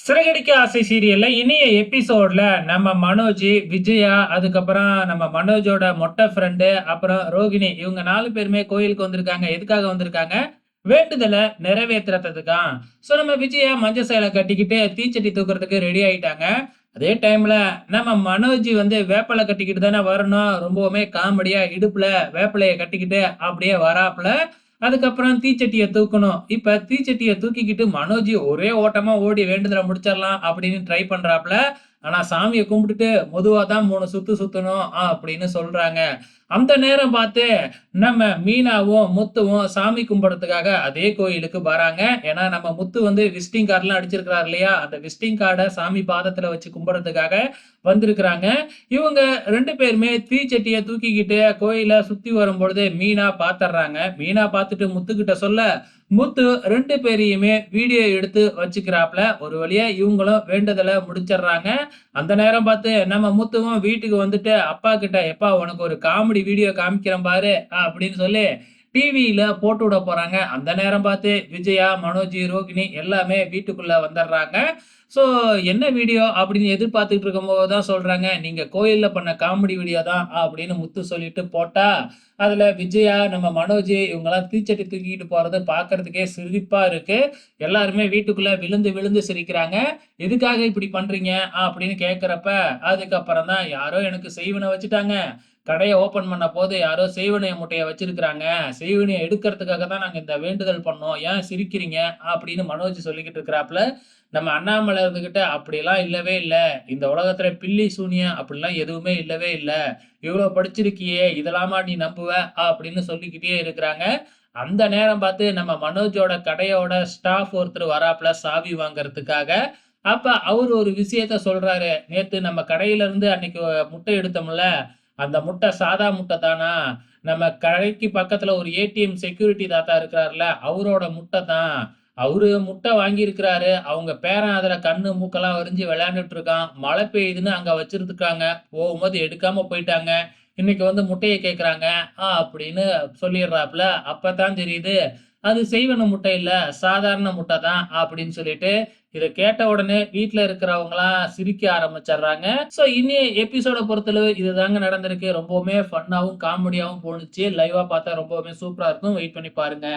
சிறகடிக்க ஆசை சீரியல்ல இனிய எபிசோட்ல நம்ம மனோஜ், விஜயா, அதுக்கப்புறம் நம்ம மனோஜோட மொட்டை ஃப்ரெண்டு, அப்புறம் ரோகிணி இவங்க 4 பேருமே கோயிலுக்கு வந்திருக்காங்க. எதுக்காக வந்திருக்காங்க? வேண்டுதல நிறைவேத்துறதுக்காம். நம்ம விஜயா மஞ்ச சேலை கட்டிக்கிட்டு தீச்சட்டி தூக்குறதுக்கு ரெடி ஆயிட்டாங்க. அதே டைம்ல நம்ம மனோஜ் வேப்பில கட்டிக்கிட்டு தானே வரணும். ரொம்பவுமே காமெடியா இடுப்புல வேப்பிலைய கட்டிக்கிட்டு அப்படியே வராப்புல. அதுக்கப்புறம் தீச்சட்டிய தூக்கணும். இப்ப தீச்சட்டிய தூக்கிக்கிட்டு மனோஜ் ஒரே ஓட்டமா ஓடி வேண்டுதல முடிச்சிடலாம் அப்படின்னு ட்ரை பண்றாப்புல. ஆனா சாமிய கும்பிட்டுட்டு மெதுவா தான் 3 சுத்து சுத்தணும் அப்படின்னு சொல்றாங்க. அந்த நேரம் பார்த்து நம்ம மீனாவும், முத்துவும் சாமி கும்பிடுறதுக்காக அதே கோயிலுக்கு வராங்க. ஏன்னா நம்ம முத்து விசிட்டிங் கார்ட்லாம் அடிச்சிருக்கிறார் இல்லையா? அந்த விசிட்டிங் கார்ட சாமி பாதத்துல வச்சு கும்பிடுறதுக்காக வந்திருக்கிறாங்க. இவங்க 2 பேருமே தீச்சட்டிய தூக்கிக்கிட்டு கோயில சுத்தி வரும்பொழுது மீனா பாத்துர்றாங்க. மீனா பாத்துட்டு முத்துக்கிட்ட சொல்ல, முத்து 2 பேரையுமே வீடியோ எடுத்து வச்சுக்கிறாப்ல. ஒரு வழியா இவங்களும் வேண்டுதல முடிச்சிடுறாங்க. அந்த நேரம் பார்த்து நம்ம முத்துவும் வீட்டுக்கு வந்துட்டு அப்பா கிட்ட, "எப்பா உனக்கு ஒரு காமெடி வீடியோ காமிக்கிறேன் பாரு" அப்படின்னு சொல்லி டிவியில போட்டு விட போறாங்க. அந்த நேரம் பார்த்து விஜயா, மனோஜ், ரோகிணி எல்லாமே வீட்டுக்குள்ள வந்துடுறாங்க. ஸோ என்ன வீடியோ அப்படின்னு எதிர்பார்த்துட்டு இருக்கும்போது தான் சொல்றாங்க, "நீங்க கோயில்ல பண்ண காமெடி வீடியோ தான்" அப்படின்னு முத்து சொல்லிட்டு போட்டா, அதுல விஜயா, நம்ம மனோஜ் இவங்கலாம் தீச்சட்டி தூக்கிட்டு போறது பார்க்கறதுக்கே சிரிப்பா இருக்கு. எல்லாருமே வீட்டுக்குள்ள விழுந்து விழுந்து சிரிக்கிறாங்க. "எதுக்காக இப்படி பண்றீங்க?" அப்படின்னு கேட்கிறப்ப, அதுக்கப்புறம் தான் "யாரோ எனக்கு செய்வின வச்சுட்டாங்க. கடைய ஓப்பன் பண்ணப்போது யாரோ செய்வினை மூட்டைய வச்சிருக்கிறாங்க. செய்வினைய எடுக்கிறதுக்காக தான் நாங்க இந்த வேண்டுதல் பண்ணோம். ஏன் சிரிக்கிறீங்க?" அப்படின்னு மனோஜ் சொல்லிக்கிட்டு இருக்கிறாப்புல. நம்ம அண்ணாமலை இருந்துகிட்டு, "அப்படிலாம் இல்லவே இல்ல. இந்த உலகத்துல பில்லி, சூனியம் அப்படிலாம் எதுவுமே இல்லவே இல்ல. இவ்ளோ படிச்சிருக்கியே, இதெல்லாமா நீ நம்புவ?" அப்படின்னு சொல்லிக்கிட்டே இருக்கிறாங்க. அந்த நேரம் பார்த்து நம்ம மனோஜோட கடையோட ஸ்டாஃப் ஒருத்தர் வராப்புல சாவி வாங்குறதுக்காக. அப்ப அவரு ஒரு விஷயத்த சொல்றாரு. "நேத்து நம்ம கடையில இருந்து அன்னைக்கு முட்டை எடுத்தோம்ல, அந்த முட்டை சாதா முட்டை தானா? நம்ம கடைக்கு பக்கத்துல ஒரு ஏடிஎம் செக்யூரிட்டி தாத்தா இருக்கிறார்ல, அவரோட முட்டை தான். அவரு முட்டை வாங்கியிருக்கிறாரு. அவங்க பேரன் அதுல கண்ணு, மூக்கெல்லாம் வரிஞ்சு விளையாண்டுட்டு இருக்கான். மழை பெய்யுதுன்னு அங்க வச்சிருந்துருக்காங்க. போகும்போது எடுக்காம போயிட்டாங்க. இன்னைக்கு முட்டைய கேட்கறாங்க." அப்படின்னு சொல்லிடுறாப்புல. அப்பதான் தெரியுது, அது செய்வன முட்டை இல்ல, சாதாரண முட்டை தான் அப்படின்னு சொல்லிட்டு, இத கேட்ட உடனே வீட்ல இருக்கிறவங்கலாம் சிரிக்க ஆரம்பிச்சர்றாங்க. இன்னிய எபிசோட பொறுத்தளவு இதுதாங்க நடந்திருக்கு. ரொம்பவுமே ஃபன்னாவும், காமெடியாவும் போணுச்சு. லைவ்வா பார்த்தா ரொம்பவுமே சூப்பரா இருக்கும். வெயிட் பண்ணி பாருங்க.